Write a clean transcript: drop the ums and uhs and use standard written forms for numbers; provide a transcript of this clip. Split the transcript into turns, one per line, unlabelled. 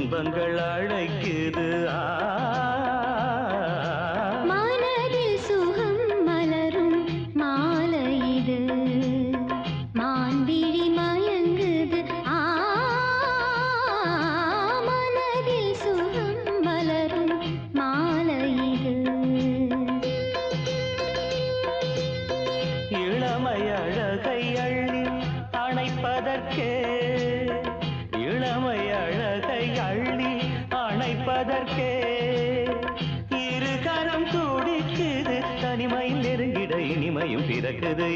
துன்பங்கள் அழைக்குது
மனதில் சுகம் மலரும் மாலை இது மான்விழி மயங்குது மனதில் சுகம் மலரும் மாலை இது
இளமை அழகை அள்ளி அணைப்பதற்கே இளமை அழகை அள்ளி அணைப்பதற்கே இருகரம் துடிக்குது தனிமை நெருங்கிட இனிமையும் பிறக்குது